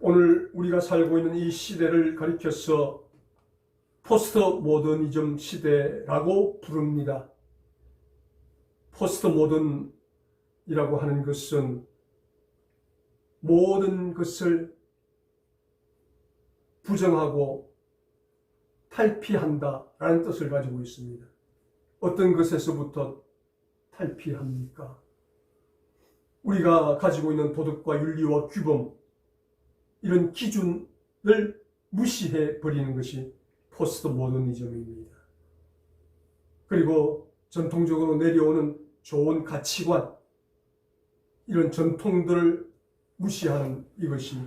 오늘 우리가 살고 있는 이 시대를 가리켜서 포스트 모더니즘 시대라고 부릅니다. 포스트 모던이라고 하는 것은 모든 것을 부정하고 탈피한다라는 뜻을 가지고 있습니다. 어떤 것에서부터 탈피합니까? 우리가 가지고 있는 도덕과 윤리와 규범, 이런 기준을 무시해 버리는 것이 포스트 모더니즘입니다. 그리고 전통적으로 내려오는 좋은 가치관, 이런 전통들을 무시하는 이것이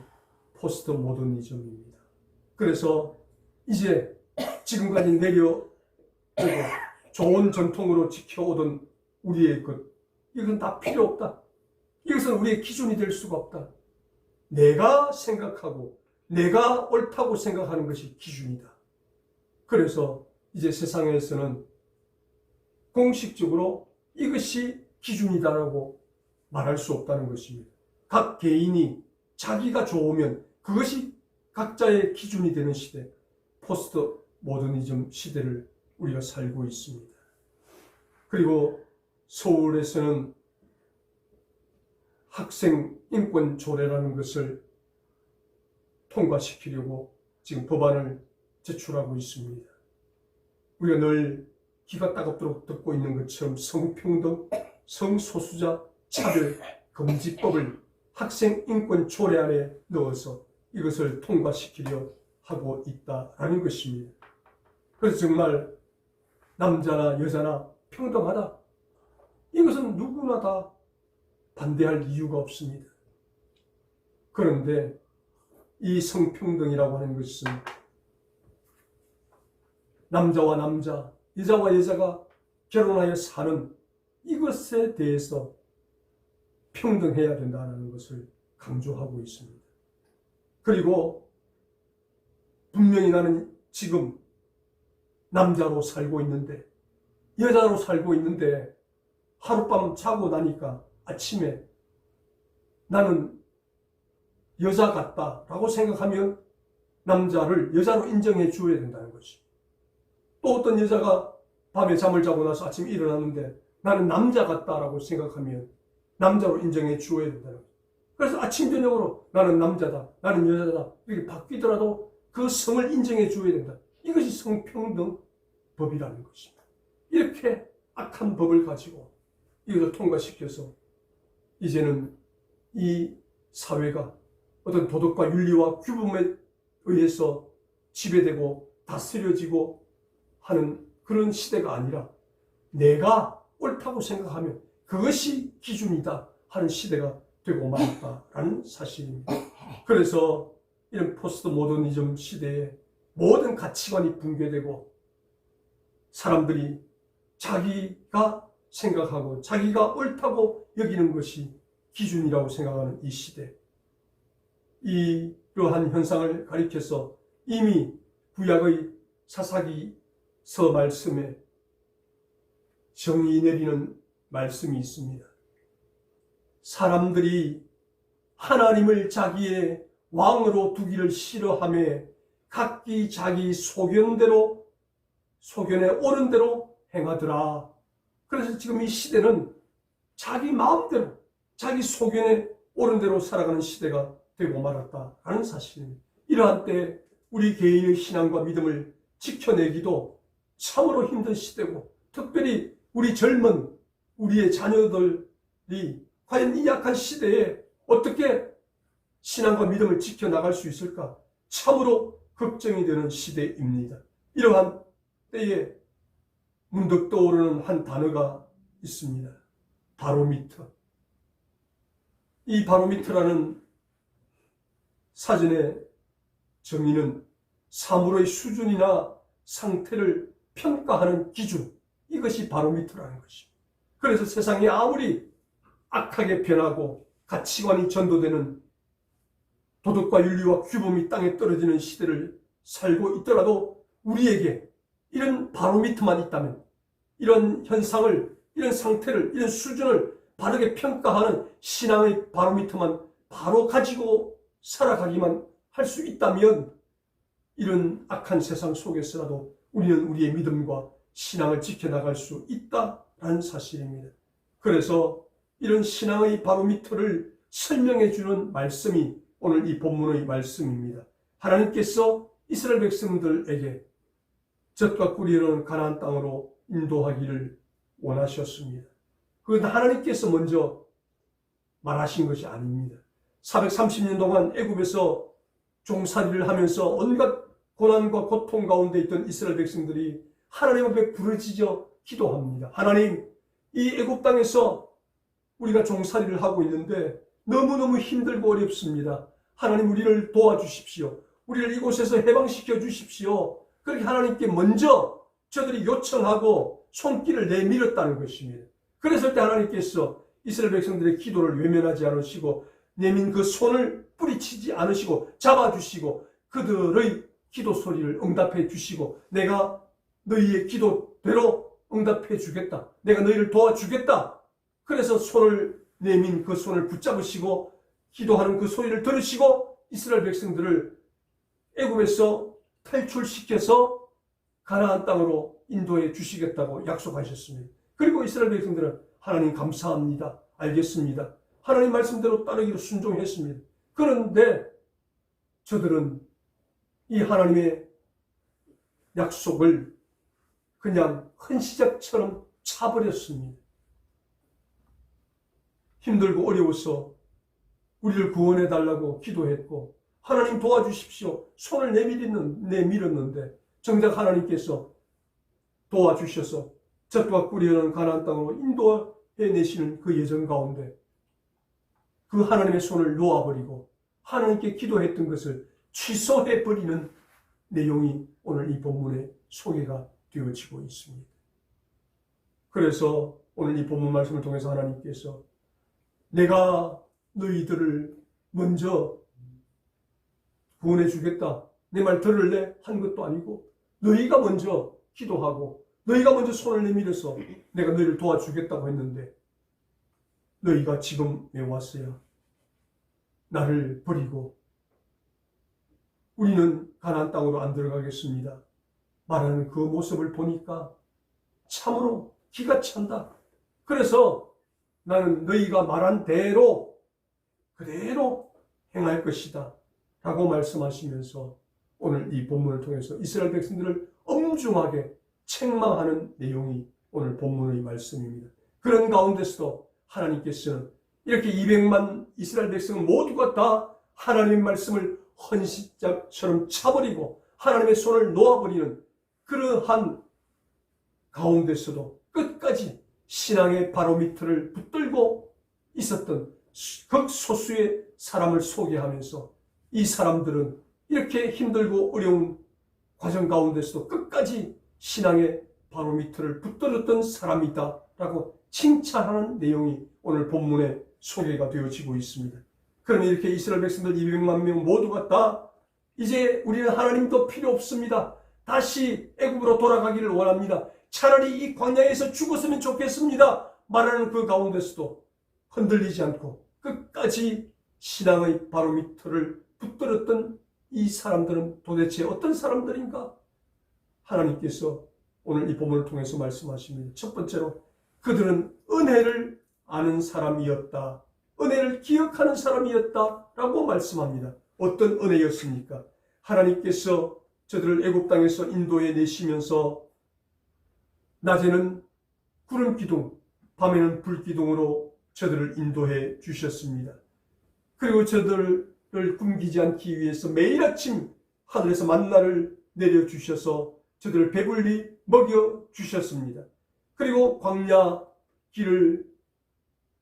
포스트 모더니즘입니다. 그래서 이제 지금까지 내려오고 좋은 전통으로 지켜오던 우리의 것, 이것은 다 필요 없다. 이것은 우리의 기준이 될 수가 없다. 내가 생각하고 내가 옳다고 생각하는 것이 기준이다. 그래서 이제 세상에서는 공식적으로 이것이 기준이다라고 말할 수 없다는 것입니다. 각 개인이 자기가 좋으면 그것이 각자의 기준이 되는 시대, 포스트 모더니즘 시대를 우리가 살고 있습니다. 그리고 서울에서는 학생 인권 조례라는 것을 통과시키려고 지금 법안을 제출하고 있습니다. 우리가 늘 귀가 따갑도록 듣고 있는 것처럼 성평등, 성소수자 차별 금지법을 학생 인권 조례 안에 넣어서 이것을 통과시키려 하고 있다라는 것입니다. 그래서 정말 남자나 여자나 평등하다, 이것은 누구나 다 반대할 이유가 없습니다. 그런데 이 성평등이라고 하는 것은 남자와 남자, 여자와 여자가 결혼하여 사는 이것에 대해서 평등해야 된다는 것을 강조하고 있습니다. 그리고 분명히 나는 지금 남자로 살고 있는데, 여자로 살고 있는데 하룻밤 자고 나니까 아침에 나는 여자 같다라고 생각하면 남자를 여자로 인정해 줘야 된다는 것이. 또 어떤 여자가 밤에 잠을 자고 나서 아침에 일어났는데 나는 남자 같다라고 생각하면 남자로 인정해 주어야 된다는 거죠. 그래서 아침 저녁으로 나는 남자다, 나는 여자다 이렇게 바뀌더라도 그 성을 인정해 주어야 된다. 이것이 성평등 법이라는 것입니다. 이렇게 악한 법을 가지고 이것을 통과시켜서 이제는 이 사회가 어떤 도덕과 윤리와 규범에 의해서 지배되고 다스려지고 하는 그런 시대가 아니라 내가 옳다고 생각하면 그것이 기준이다 하는 시대가 되고 말았다라는 사실입니다. 그래서 이런 포스트 모더니즘 시대에 모든 가치관이 붕괴되고 사람들이 자기가 생각하고 자기가 옳다고 여기는 것이 기준이라고 생각하는 이 시대, 이러한 현상을 가리켜서 이미 구약의 사사기서 말씀에 정의 내리는 말씀이 있습니다. 사람들이 하나님을 자기의 왕으로 두기를 싫어하며 각기 자기 소견에 옳은 대로 행하더라. 그래서 지금 이 시대는 자기 마음대로 자기 소견에 옳은 대로 살아가는 시대가 되고 말았다라는 사실입니다. 이러한 때 우리 개인의 신앙과 믿음을 지켜내기도 참으로 힘든 시대고, 특별히 우리 젊은 우리의 자녀들이 과연 이 약한 시대에 어떻게 신앙과 믿음을 지켜나갈 수 있을까 참으로 걱정이 되는 시대입니다. 이러한 때에 문득 떠오르는 한 단어가 있습니다. 바로미터. 이 바로미터라는 사전의 정의는 사물의 수준이나 상태를 평가하는 기준, 이것이 바로미터라는 것입니다. 그래서 세상이 아무리 악하게 변하고 가치관이 전도되는 도덕과 윤리와 규범이 땅에 떨어지는 시대를 살고 있더라도 우리에게 이런 바로미터만 있다면, 이런 현상을, 이런 상태를, 이런 수준을 바르게 평가하는 신앙의 바로미터만 바로 가지고 살아가기만 할 수 있다면 이런 악한 세상 속에서라도 우리는 우리의 믿음과 신앙을 지켜나갈 수 있다라는 사실입니다. 그래서 이런 신앙의 바로미터를 설명해 주는 말씀이 오늘 이 본문의 말씀입니다. 하나님께서 이스라엘 백성들에게 젖과 꿀이 흐르는 가나안 땅으로 인도하기를 원하셨습니다. 그건 하나님께서 먼저 말하신 것이 아닙니다. 430년 동안 애굽에서 종살이를 하면서 온갖 고난과 고통 가운데 있던 이스라엘 백성들이 하나님 앞에 부르짖어 기도합니다. 하나님, 이 애굽 땅에서 우리가 종살이를 하고 있는데 너무너무 힘들고 어렵습니다. 하나님, 우리를 도와주십시오. 우리를 이곳에서 해방시켜 주십시오. 그렇게 하나님께 먼저 저들이 요청하고 손길을 내밀었다는 것입니다. 그랬을 때 하나님께서 이스라엘 백성들의 기도를 외면하지 않으시고 내민 그 손을 뿌리치지 않으시고 잡아주시고 그들의 기도 소리를 응답해 주시고 내가 너희의 기도대로 응답해 주겠다. 내가 너희를 도와주겠다. 그래서 손을 내민 그 손을 붙잡으시고 기도하는 그 소리를 들으시고 이스라엘 백성들을 애굽에서 탈출시켜서 가나안 땅으로 인도해 주시겠다고 약속하셨습니다. 그리고 이스라엘 백성들은 하나님 감사합니다. 알겠습니다. 하나님 말씀대로 따르기로 순종했습니다. 그런데 저들은 이 하나님의 약속을 그냥 헌시작처럼 차버렸습니다. 힘들고 어려워서 우리를 구원해 달라고 기도했고 하나님 도와주십시오. 손을 내밀었는데 정작 하나님께서 도와주셔서 젖과 꿀이 흐르는 가나안 땅으로 인도해내시는 그 예정 가운데 그 하나님의 손을 놓아버리고 하나님께 기도했던 것을 취소해버리는 내용이 오늘 이 본문에 소개가 되어지고 있습니다. 그래서 오늘 이 본문 말씀을 통해서 하나님께서 내가 너희들을 먼저 구원해 주겠다. 내 말 들을래? 한 것도 아니고 너희가 먼저 기도하고 너희가 먼저 손을 내밀어서 내가 너희를 도와주겠다고 했는데 너희가 지금에 왔어야 나를 버리고 우리는 가나안 땅으로 안 들어가겠습니다. 말하는 그 모습을 보니까 참으로 기가 찬다. 그래서 나는 너희가 말한 대로 그대로 행할 것이다. 라고 말씀하시면서 오늘 이 본문을 통해서 이스라엘 백성들을 엄중하게 책망하는 내용이 오늘 본문의 말씀입니다. 그런 가운데서도 하나님께서는 이렇게 200만 이스라엘 백성 모두가 다 하나님의 말씀을 헌시작처럼 차버리고 하나님의 손을 놓아버리는 그러한 가운데서도 끝까지 신앙의 바로미터를 붙들고 있었던 극소수의 사람을 소개하면서 이 사람들은 이렇게 힘들고 어려운 과정 가운데서도 끝까지 신앙의 바로미터를 붙들었던 사람이다 라고 칭찬하는 내용이 오늘 본문에 소개가 되어지고 있습니다. 그러면 이렇게 이스라엘 백성들 200만 명 모두가 다 이제 우리는 하나님도 필요 없습니다. 다시 애굽으로 돌아가기를 원합니다. 차라리 이 광야에서 죽었으면 좋겠습니다. 말하는 그 가운데서도 흔들리지 않고 끝까지 신앙의 바로미터를 붙들었던 이 사람들은 도대체 어떤 사람들인가? 하나님께서 오늘 이 본문을 통해서 말씀하십니다. 첫 번째로 그들은 은혜를 아는 사람이었다. 은혜를 기억하는 사람이었다라고 말씀합니다. 어떤 은혜였습니까? 하나님께서 저들을 애굽 땅에서 인도해 내시면서 낮에는 구름 기둥, 밤에는 불 기둥으로 저들을 인도해 주셨습니다. 그리고 저들을 굶기지 않기 위해서 매일 아침 하늘에서 만나를 내려주셔서 저들을 배불리 먹여주셨습니다. 그리고 광야 길을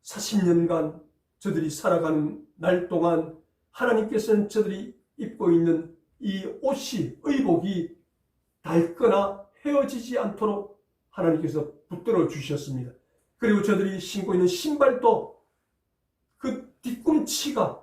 40년간 저들이 살아가는 날 동안 하나님께서는 저들이 입고 있는 이 옷이, 의복이 닳거나 헤어지지 않도록 하나님께서 붙들어 주셨습니다. 그리고 저들이 신고 있는 신발도 그 뒤꿈치가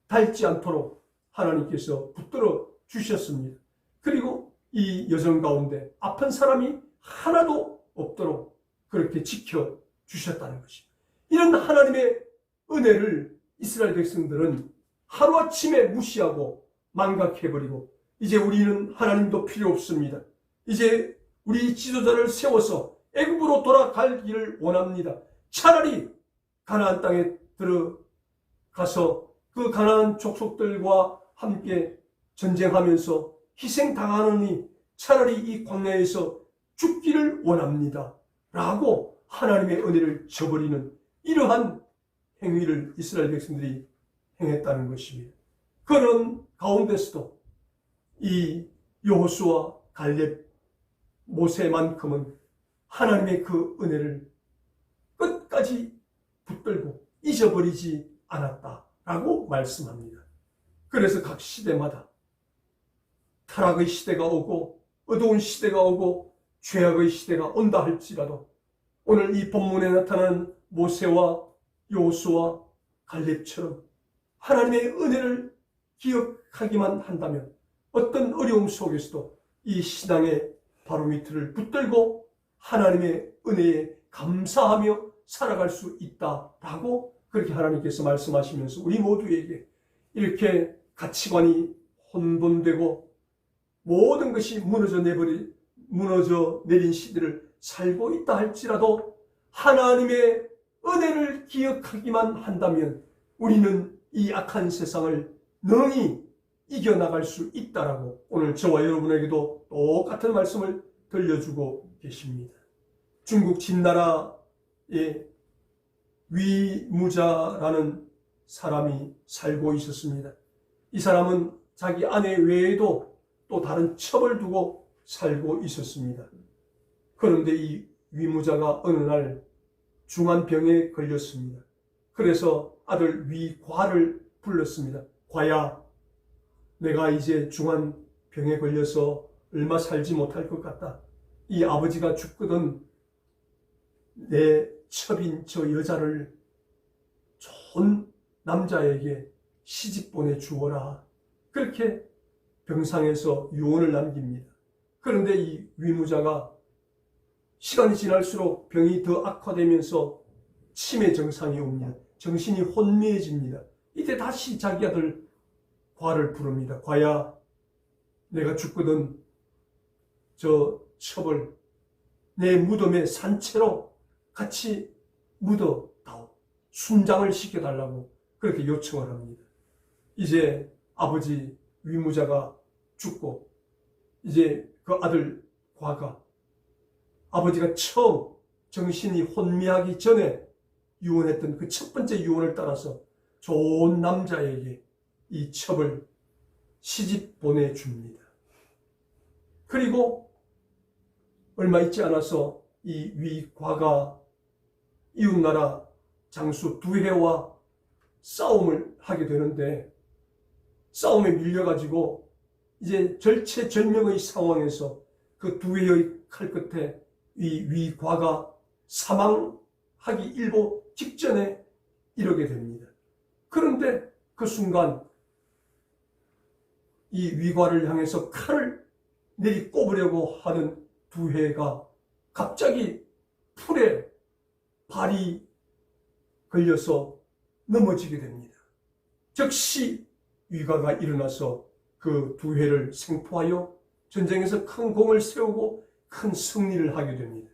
닳지 않도록 하나님께서 붙들어 주셨습니다. 그리고 이 여정 가운데 아픈 사람이 하나도 없도록 그렇게 지켜주셨다는 것입니다. 이런 하나님의 은혜를 이스라엘 백성들은 하루아침에 무시하고 망각해버리고 이제 우리는 하나님도 필요 없습니다. 이제 우리 지도자를 세워서 애굽으로 돌아가기를 원합니다. 차라리 가나안 땅에 들어가서 그 가나안 족속들과 함께 전쟁하면서 희생당하느니 차라리 이 광야에서 죽기를 원합니다. 라고 하나님의 은혜를 저버리는 이러한 행위를 이스라엘 백성들이 행했다는 것입니다. 그런 가운데서도 이 여호수아, 갈렙, 모세만큼은 하나님의 그 은혜를 끝까지 붙들고 잊어버리지 않았다라고 말씀합니다. 그래서 각 시대마다 타락의 시대가 오고 어두운 시대가 오고 죄악의 시대가 온다 할지라도 오늘 이 본문에 나타난 모세와 여호수아, 갈렙처럼 하나님의 은혜를 기억하기만 한다면 어떤 어려움 속에서도 이 신앙의 바로미터를 붙들고 하나님의 은혜에 감사하며 살아갈 수 있다라고 그렇게 하나님께서 말씀하시면서 우리 모두에게 이렇게 가치관이 혼돈되고 모든 것이 무너져 내린 시대를 살고 있다 할지라도 하나님의 은혜를 기억하기만 한다면 우리는 이 악한 세상을 능히 이겨나갈 수 있다라고 오늘 저와 여러분에게도 똑같은 말씀을 들려주고 계십니다. 중국 진나라에 위무자라는 사람이 살고 있었습니다. 이 사람은 자기 아내 외에도 또 다른 첩을 두고 살고 있었습니다. 그런데 이 위무자가 어느 날 중한 병에 걸렸습니다. 그래서 아들 위과를 불렀습니다. 과야, 내가 이제 중한 병에 걸려서 얼마 살지 못할 것 같다. 이 아버지가 죽거든 내 첩인 저 여자를 좋은 남자에게 시집 보내주어라. 그렇게 병상에서 유언을 남깁니다. 그런데 이 위무자가 시간이 지날수록 병이 더 악화되면서 치매 증상이 옵니다. 정신이 혼미해집니다. 이때 다시 자기 아들 과를 부릅니다. 과야, 내가 죽거든 저 첩을 내 무덤에 산채로 같이 묻어다오. 순장을 시켜달라고 그렇게 요청을 합니다. 이제 아버지 위무자가 죽고 이제 그 아들 과가 아버지가 처음 정신이 혼미하기 전에 유언했던 그 첫 번째 유언을 따라서 좋은 남자에게 이 첩을 시집 보내줍니다. 그리고 얼마 있지 않아서 이 위과가 이웃나라 장수 두해와 싸움을 하게 되는데 싸움에 밀려가지고 이제 절체절명의 상황에서 그 두해의 칼끝에 이 위과가 사망하기 일보 직전에 이르게 됩니다. 그런데 그 순간 이 위과를 향해서 칼을 내리꼽으려고 하는 두해가 갑자기 풀에 발이 걸려서 넘어지게 됩니다. 즉시 위과가 일어나서 그 두해를 생포하여 전쟁에서 큰 공을 세우고 큰 승리를 하게 됩니다.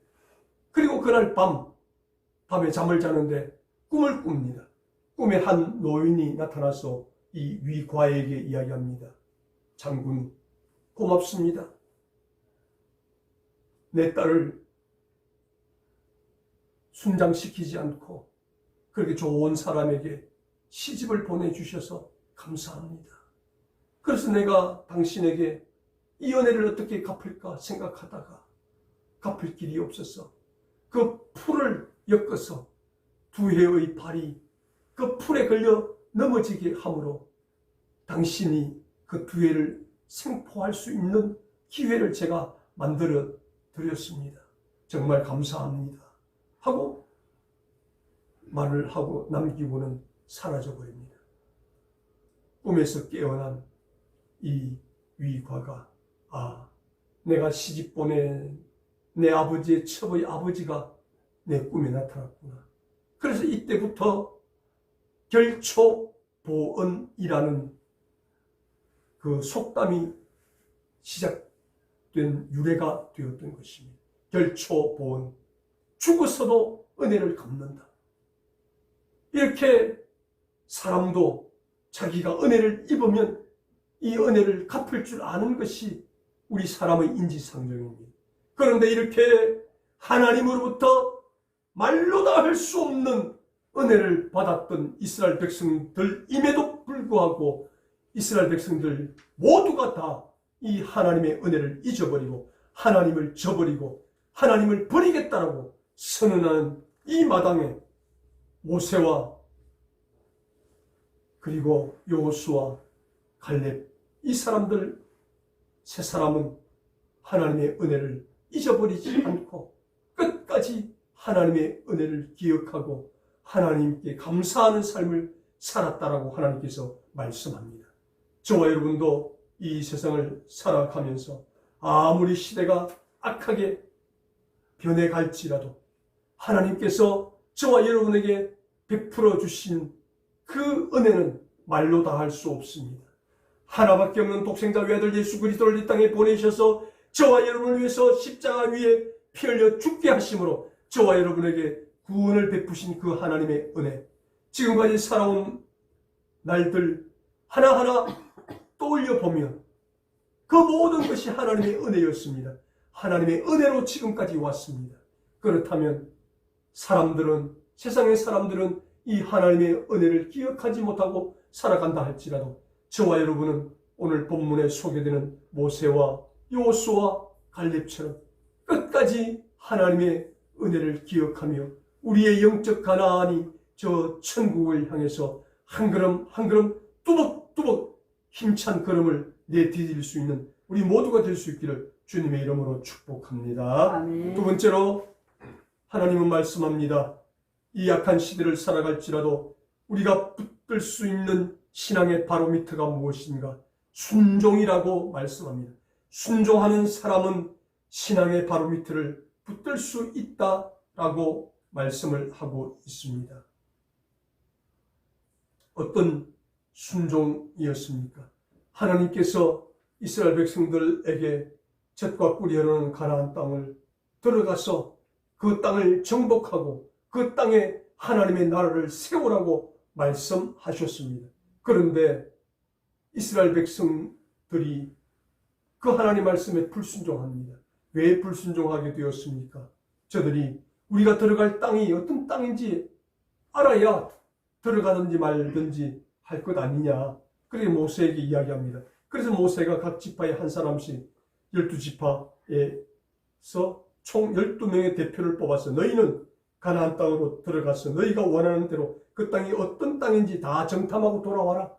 그리고 그날 밤에 잠을 자는데 꿈을 꿉니다. 꿈에 한 노인이 나타나서 이 위과에게 이야기합니다. 장군, 고맙습니다. 내 딸을 순장시키지 않고 그렇게 좋은 사람에게 시집을 보내주셔서 감사합니다. 그래서 내가 당신에게 이 은혜를 어떻게 갚을까 생각하다가 갚을 길이 없어서 그 풀을 엮어서 두해의 발이 그 풀에 걸려 넘어지게 함으로 당신이 그 두해를 생포할 수 있는 기회를 제가 만들어 드렸습니다. 정말 감사합니다. 하고 말을 하고 남기고는 사라져 버립니다. 꿈에서 깨어난 이 위과가 내가 시집 보낸 내 아버지의 첩의 아버지가 내 꿈에 나타났구나. 그래서 이때부터 결초 결초보은이라는 그 속담이 시작된 유래가 되었던 것입니다. 결초보은, 죽어서도 은혜를 갚는다. 이렇게 사람도 자기가 은혜를 입으면 이 은혜를 갚을 줄 아는 것이 우리 사람의 인지상정입니다. 그런데 이렇게 하나님으로부터 말로 다 할 수 없는 은혜를 받았던 이스라엘 백성들임에도 불구하고 이스라엘 백성들 모두가 다 이 하나님의 은혜를 잊어버리고 하나님을 저버리고 하나님을 버리겠다라고 선언하는 이 마당에 모세와 그리고 여호수아, 갈렙, 이 사람들 세 사람은 하나님의 은혜를 잊어버리지 않고 끝까지 하나님의 은혜를 기억하고 하나님께 감사하는 삶을 살았다라고 하나님께서 말씀합니다. 저와 여러분도 이 세상을 살아가면서 아무리 시대가 악하게 변해갈지라도 하나님께서 저와 여러분에게 베풀어 주신 그 은혜는 말로 다 할 수 없습니다. 하나밖에 없는 독생자 외아들 예수 그리스도를 이 땅에 보내셔서 저와 여러분을 위해서 십자가 위에 피 흘려 죽게 하심으로 저와 여러분에게 구원을 베푸신 그 하나님의 은혜, 지금까지 살아온 날들 하나하나 떠올려 보면 그 모든 것이 하나님의 은혜였습니다. 하나님의 은혜로 지금까지 왔습니다. 그렇다면 사람들은, 세상의 사람들은 이 하나님의 은혜를 기억하지 못하고 살아간다 할지라도 저와 여러분은 오늘 본문에 소개되는 모세와 여호수아, 갈렙처럼 끝까지 하나님의 은혜를 기억하며 우리의 영적 가나안이 저 천국을 향해서 한 걸음 한 걸음 뚜벅뚜벅 힘찬 걸음을 내디딜 수 있는 우리 모두가 될 수 있기를 주님의 이름으로 축복합니다. 아멘. 두 번째로 하나님은 말씀합니다. 이 약한 시대를 살아갈지라도 우리가 붙들 수 있는 신앙의 바로미터가 무엇인가? 순종이라고 말씀합니다. 순종하는 사람은 신앙의 바로미터를 붙들 수 있다라고 말씀을 하고 있습니다. 어떤 순종이었습니까? 하나님께서 이스라엘 백성들에게 젖과 꿀이 흐르는 가나안 땅을 들어가서 그 땅을 정복하고 그 땅에 하나님의 나라를 세우라고 말씀하셨습니다. 그런데 이스라엘 백성들이 그 하나님 말씀에 불순종합니다. 왜 불순종하게 되었습니까? 저들이 우리가 들어갈 땅이 어떤 땅인지 알아야 들어가든지 말든지 할 것 아니냐. 그렇게 모세에게 이야기합니다. 그래서 모세가 각 지파에 한 사람씩 12지파에서 총 12명의 대표를 뽑아서 너희는 가나안 땅으로 들어가서 너희가 원하는 대로 그 땅이 어떤 땅인지 다 정탐하고 돌아와라.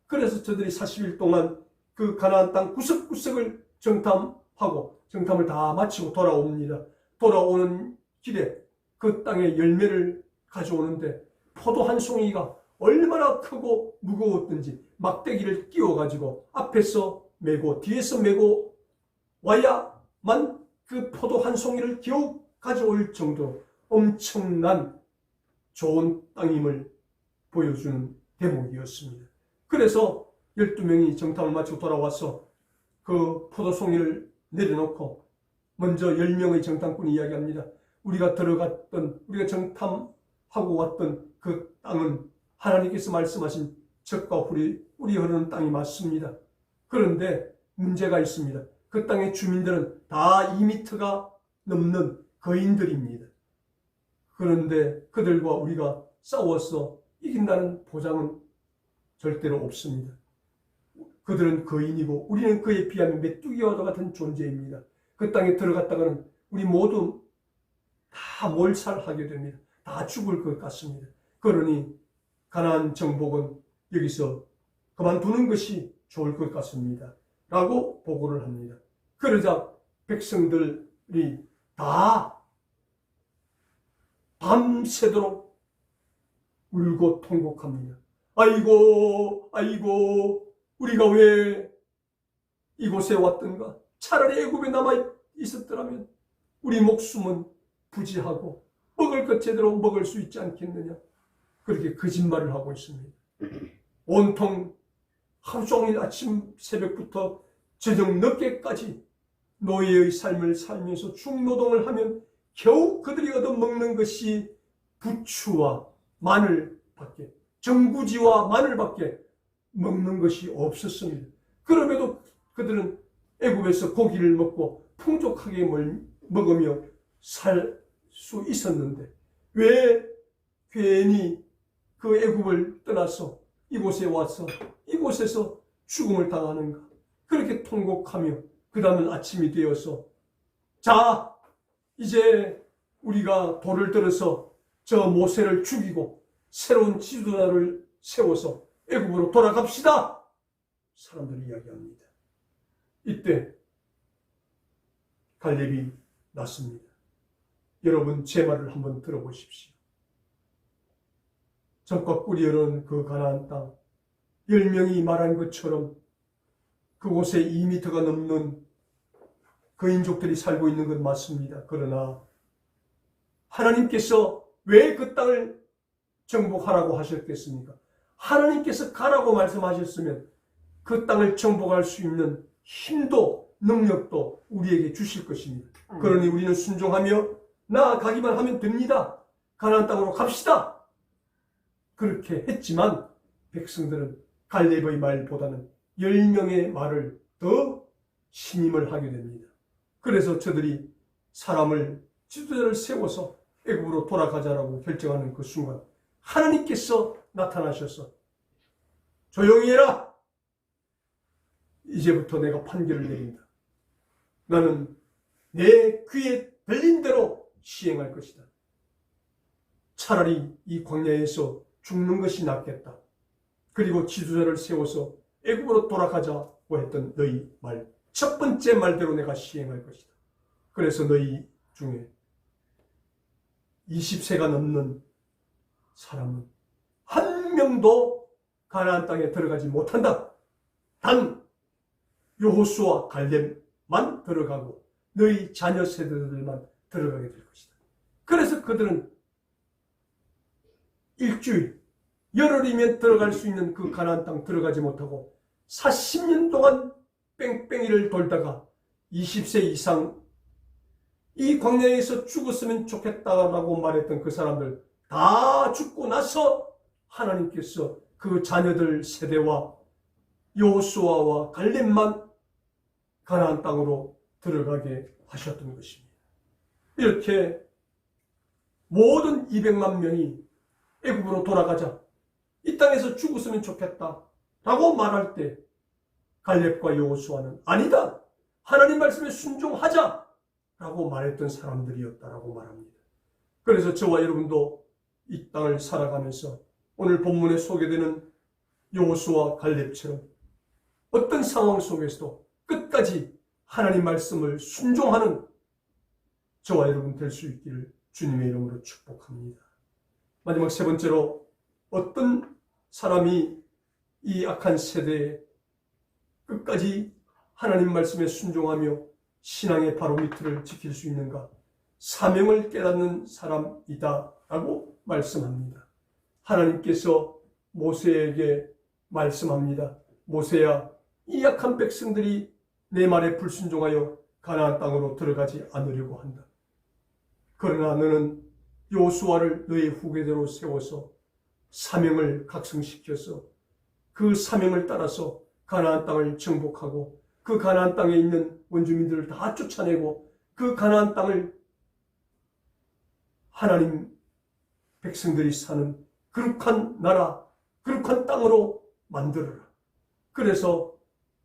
그래서 저들이 40일 동안 그 가나안 땅 구석구석을 정탐하고 정탐을 다 마치고 돌아옵니다. 돌아오는 길에 그 땅의 열매를 가져오는데 포도 한 송이가 얼마나 크고 무거웠던지 막대기를 끼워가지고 앞에서 메고 뒤에서 메고 와야만 그 포도 한 송이를 겨우 가져올 정도로 엄청난 좋은 땅임을 보여주는 대목이었습니다. 그래서 12명이 정탐을 마치고 돌아와서 그 포도송이를 내려놓고 먼저 10명의 정탐꾼이 이야기합니다. 우리가 정탐하고 왔던 그 땅은 하나님께서 말씀하신 젖과 꿀이 흐르는 땅이 맞습니다. 그런데 문제가 있습니다. 그 땅의 주민들은 다 2m가 넘는 거인들입니다. 그런데 그들과 우리가 싸워서 이긴다는 보장은 절대로 없습니다. 그들은 거인이고 우리는 그에 비하면 메뚜기와도 같은 존재입니다. 그 땅에 들어갔다가는 우리 모두 다 몰살하게 됩니다. 다 죽을 것 같습니다. 그러니 가나안 정복은 여기서 그만두는 것이 좋을 것 같습니다. 라고 보고를 합니다. 그러자 백성들이 다 밤새도록 울고 통곡합니다. 아이고 우리가 왜 이곳에 왔던가? 차라리 애굽에 남아 있었더라면 우리 목숨은 부지하고 먹을 것 제대로 먹을 수 있지 않겠느냐? 그렇게 거짓말을 하고 있습니다. 온통 하루 종일 아침 새벽부터 저녁 늦게까지 노예의 삶을 살면서 중노동을 하면 겨우 그들이 얻어먹는 것이 부추와 마늘밖에, 정구지와 마늘밖에 먹는 것이 없었습니다. 그럼에도 그들은 애굽에서 고기를 먹고 풍족하게 먹으며 살 수 있었는데 왜 괜히 그 애굽을 떠나서 이곳에 와서 이곳에서 죽음을 당하는가? 그렇게 통곡하며 그 다음은 아침이 되어서 자, 이제 우리가 돌을 들어서 저 모세를 죽이고 새로운 지도자를 세워서 애굽으로 돌아갑시다. 사람들이 이야기합니다. 이때 갈렙이 났습니다. 여러분 제 말을 한번 들어보십시오. 적과 꿀이 흐르는 그 가나안 땅, 10명이 말한 것처럼 그곳에 2미터가 넘는 그 인족들이 살고 있는 건 맞습니다. 그러나 하나님께서 왜 그 땅을 정복하라고 하셨겠습니까? 하나님께서 가라고 말씀하셨으면 그 땅을 정복할 수 있는 힘도 능력도 우리에게 주실 것입니다. 그러니 우리는 순종하며 나아가기만 하면 됩니다. 가나안 땅으로 갑시다. 그렇게 했지만 백성들은 갈렙의 말보다는 10명의 말을 더 신임을 하게 됩니다. 그래서 저들이 사람을 지도자를 세워서 애굽으로 돌아가자라고 결정하는 그 순간 하나님께서 나타나셔서 조용히 해라. 이제부터 내가 판결을 내린다. 나는 내 귀에 들린 대로 시행할 것이다. 차라리 이 광야에서 죽는 것이 낫겠다. 그리고 지도자를 세워서 애굽으로 돌아가자고 했던 너희 말, 첫 번째 말대로 내가 시행할 것이다. 그래서 너희 중에 20세가 넘는 사람은 한 명도 가나안 땅에 들어가지 못한다. 단 여호수아 갈렙만 들어가고 너희 자녀 세대들만 들어가게 될 것이다. 그래서 그들은 일주일, 열흘이면 들어갈 수 있는 그 가나안 땅 들어가지 못하고 40년 동안 뺑뺑이를 돌다가 20세 이상 이 광야에서 죽었으면 좋겠다라고 말했던 그 사람들 다 죽고 나서 하나님께서 그 자녀들 세대와 여호수아와 갈렙만 가나안 땅으로 들어가게 하셨던 것입니다. 이렇게 모든 200만 명이 애굽으로 돌아가자, 이 땅에서 죽었으면 좋겠다라고 말할 때 갈렙과 여호수아는 아니다, 하나님 말씀에 순종하자라고 말했던 사람들이었다라고 말합니다. 그래서 저와 여러분도 이 땅을 살아가면서 오늘 본문에 소개되는 여호수아 갈렙처럼 어떤 상황 속에서도 끝까지 하나님 말씀을 순종하는 저와 여러분 될 수 있기를 주님의 이름으로 축복합니다. 마지막 세 번째로 어떤 사람이 이 악한 세대에 끝까지 하나님 말씀에 순종하며 신앙의 바로미터를 지킬 수 있는가? 사명을 깨닫는 사람이다 라고 말씀합니다. 하나님께서 모세에게 말씀합니다. 모세야, 이 악한 백성들이 내 말에 불순종하여 가나안 땅으로 들어가지 않으려고 한다. 그러나 너는 여호수아를 너의 후계자로 세워서 사명을 각성시켜서 그 사명을 따라서 가나안 땅을 정복하고 그 가나안 땅에 있는 원주민들을 다 쫓아내고 그 가나안 땅을 하나님 백성들이 사는 거룩한 나라, 거룩한 땅으로 만들어라. 그래서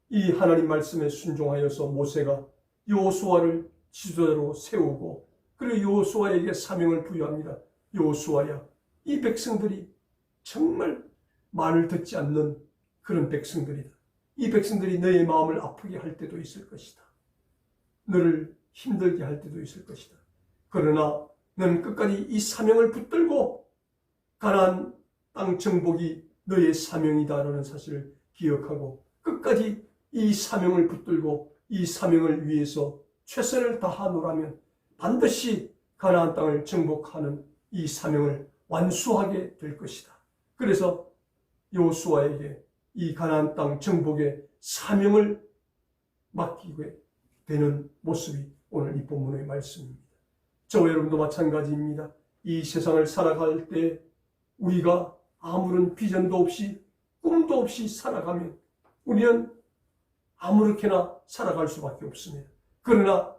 이 하나님 말씀에 순종하여서 모세가 여호수아를 지도자로 세우고 그리고 여호수아에게 사명을 부여합니다. 여호수아야, 이 백성들이 정말 말을 듣지 않는 그런 백성들이다. 이 백성들이 너의 마음을 아프게 할 때도 있을 것이다. 너를 힘들게 할 때도 있을 것이다. 그러나 너는 끝까지 이 사명을 붙들고 가나안 땅 정복이 너의 사명이다라는 사실을 기억하고 끝까지 이 사명을 붙들고 이 사명을 위해서 최선을 다하노라면 반드시 가나안 땅을 정복하는 이 사명을 완수하게 될 것이다. 그래서 여호수아에게 이 가나안 땅 정복의 사명을 맡기게 되는 모습이 오늘 이 본문의 말씀입니다. 저와 여러분도 마찬가지입니다. 이 세상을 살아갈 때 우리가 아무런 비전도 없이 꿈도 없이 살아가면 우리는 아무렇게나 살아갈 수밖에 없습니다. 그러나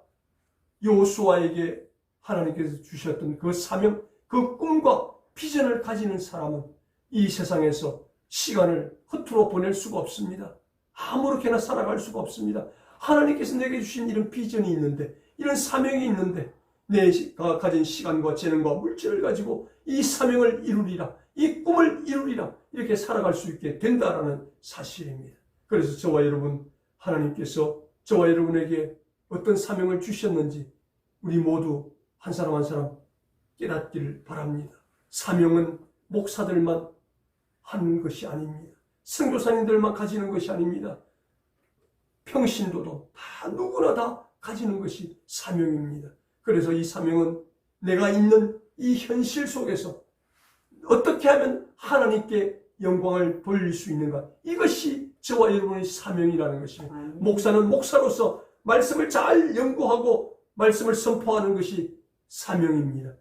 여호수아에게 하나님께서 주셨던 그 사명, 그 꿈과 비전을 가지는 사람은 이 세상에서 시간을 허투루 보낼 수가 없습니다. 아무렇게나 살아갈 수가 없습니다. 하나님께서 내게 주신 이런 비전이 있는데, 이런 사명이 있는데, 내가 가진 시간과 재능과 물질을 가지고 이 사명을 이루리라, 이 꿈을 이루리라, 이렇게 살아갈 수 있게 된다라는 사실입니다. 그래서 저와 여러분, 하나님께서 저와 여러분에게 어떤 사명을 주셨는지 우리 모두 한 사람 한 사람 깨닫기를 바랍니다. 사명은 목사들만 하는 것이 아닙니다. 선교사님들만 가지는 것이 아닙니다. 평신도도 다 누구나 다 가지는 것이 사명입니다. 그래서 이 사명은 내가 있는 이 현실 속에서 어떻게 하면 하나님께 영광을 돌릴 수 있는가, 이것이 저와 여러분의 사명이라는 것입니다. 목사는 목사로서 말씀을 잘 연구하고 말씀을 선포하는 것이 사명입니다.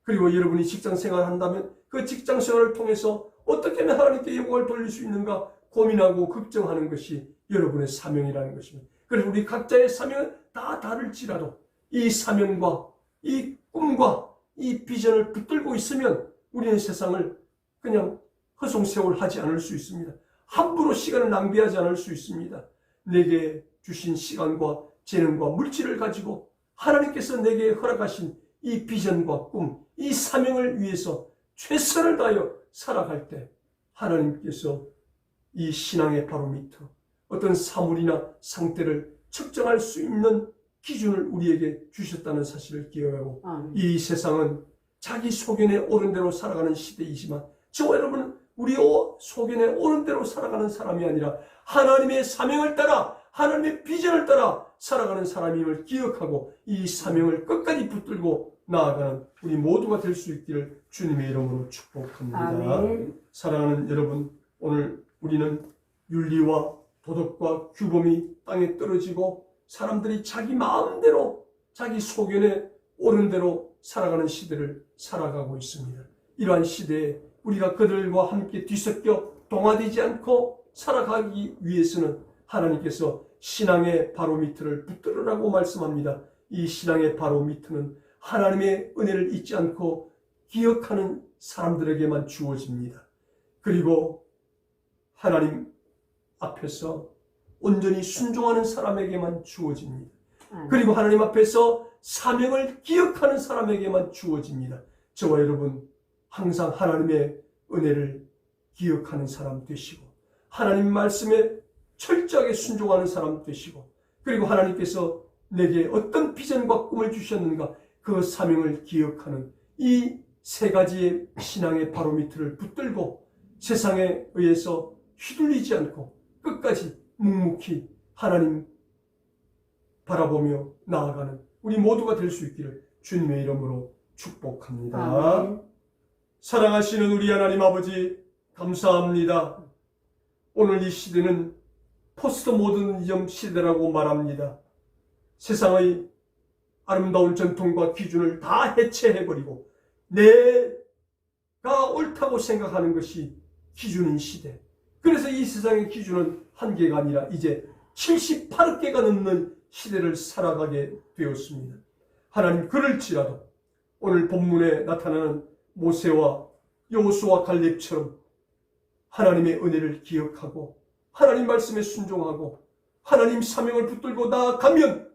그리고 여러분이 직장생활을 한다면 그 직장생활을 통해서 어떻게 하면 하나님께 영광을 돌릴 수 있는가 고민하고 걱정하는 것이 여러분의 사명이라는 것입니다. 그래서 우리 각자의 사명은 다 다를지라도 이 사명과 이 꿈과 이 비전을 붙들고 있으면 우리는 세상을 그냥 허송세월하지 않을 수 있습니다. 함부로 시간을 낭비하지 않을 수 있습니다. 내게 주신 시간과 재능과 물질을 가지고 하나님께서 내게 허락하신 이 비전과 꿈, 이 사명을 위해서 최선을 다하여 살아갈 때 하나님께서 이 신앙의 바로미터, 어떤 사물이나 상태를 측정할 수 있는 기준을 우리에게 주셨다는 사실을 기억하고, 이 세상은 자기 소견에 오른 대로 살아가는 시대이지만 저와 여러분은 우리 소견에 오른 대로 살아가는 사람이 아니라 하나님의 사명을 따라, 하나님의 비전을 따라 살아가는 사람임을 기억하고 이 사명을 끝까지 붙들고 나아가는 우리 모두가 될 수 있기를 주님의 이름으로 축복합니다. 아멘. 사랑하는 여러분, 오늘 우리는 윤리와 도덕과 규범이 땅에 떨어지고 사람들이 자기 마음대로 자기 소견에 옳은 대로 살아가는 시대를 살아가고 있습니다. 이러한 시대에 우리가 그들과 함께 뒤섞여 동화되지 않고 살아가기 위해서는 하나님께서 신앙의 바로미터를 붙들으라고 말씀합니다. 이 신앙의 바로미터는 하나님의 은혜를 잊지 않고 기억하는 사람들에게만 주어집니다. 그리고 하나님 앞에서 온전히 순종하는 사람에게만 주어집니다. 그리고 하나님 앞에서 사명을 기억하는 사람에게만 주어집니다. 저와 여러분 항상 하나님의 은혜를 기억하는 사람 되시고 하나님 말씀에 철저하게 순종하는 사람 되시고, 그리고 하나님께서 내게 어떤 비전과 꿈을 주셨는가 그 사명을 기억하는 이 세 가지의 신앙의 바로미터를 붙들고 세상에 의해서 휘둘리지 않고 끝까지 묵묵히 하나님 바라보며 나아가는 우리 모두가 될 수 있기를 주님의 이름으로 축복합니다. 아멘. 사랑하시는 우리 하나님 아버지, 감사합니다. 오늘 이 시대는 포스트 모더니즘 시대라고 말합니다. 세상의 아름다운 전통과 기준을 다 해체해버리고 내가 옳다고 생각하는 것이 기준인 시대. 그래서 이 세상의 기준은 한 개가 아니라 이제 78억 개가 넘는 시대를 살아가게 되었습니다. 하나님, 그럴지라도 오늘 본문에 나타나는 모세와 여호수아 갈렙처럼 하나님의 은혜를 기억하고 하나님 말씀에 순종하고 하나님 사명을 붙들고 나아가면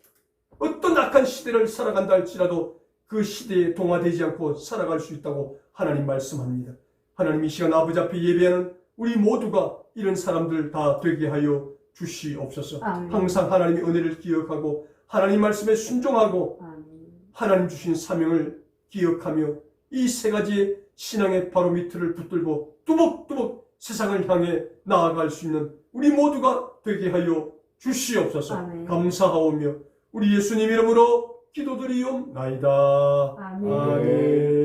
어떤 악한 시대를 살아간다 할지라도 그 시대에 동화되지 않고 살아갈 수 있다고 하나님 말씀합니다. 하나님, 이 시간 아버지 앞에 예배하는 우리 모두가 이런 사람들 다 되게 하여 주시옵소서. 아멘. 항상 하나님의 은혜를 기억하고 하나님 말씀에 순종하고 아멘. 하나님 주신 사명을 기억하며 이 세 가지의 신앙의 바로미터를 붙들고 뚜벅뚜벅 세상을 향해 나아갈 수 있는 우리 모두가 되게 하여 주시옵소서. 아멘. 감사하오며 우리 예수님 이름으로 기도드리옵나이다. 아멘. 아멘.